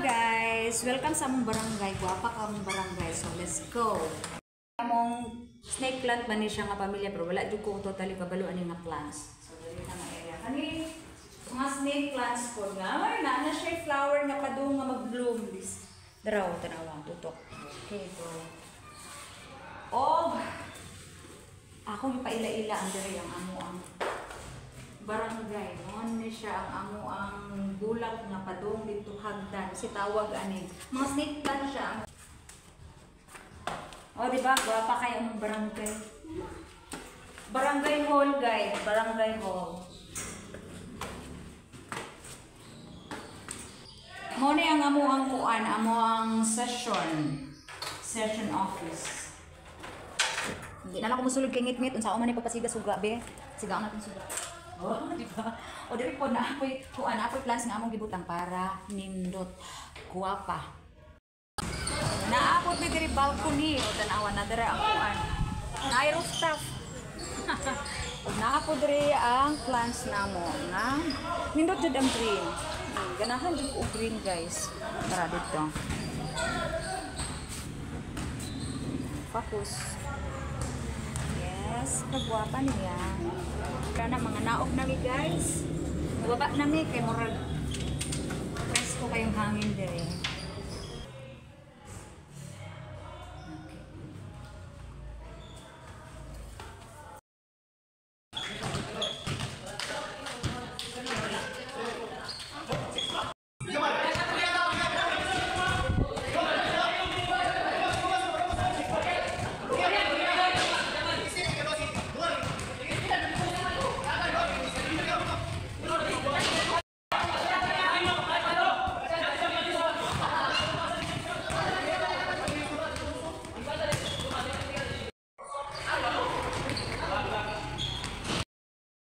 guys! Welcome sa among barangay. Guwapa ka among barangay. So, let's go! Among snake plant man ni siya nga pamilya pero wala jud ko totally kabaluan ni nga plants. So, dili na nga area. Kani mga snake plants ko nga. Ay, na siya flower nga padung nga mag-bloom. This daraw, tanawang tutok. Okay, so. Ako ipaila-ila ang diri ang amo ang barangay. Noon ni siya ang amo ang bulak nga padung dito hagdan. Si tawag ani. Mga snake plant siya. O, diba? Guwapa kayo ang barangay. Barangay hall, guys. Barangay hall. Muna ang amo ang kuan, amo ang session. Session office. Hindi na lang ako musulog kay ngit-ngit. Unsa man ni papasiga suga, be? Siga natin suga. Oh, di ba? O, diri po na apoy kuan, apoy plans nga among gibutang para nindot. Guwapa. Naapot mi diri balcony o tanawan na diri ang kuan. Naay rooftop. Naapot diri ang plants namo nga nindot jud ang green. Ganahan jud og green, guys. Para dito. Focus. Yes, kagwapa niya. Kana mga naog na mi, guys. Baba na mi kay murag. Presko kayong hangin diri.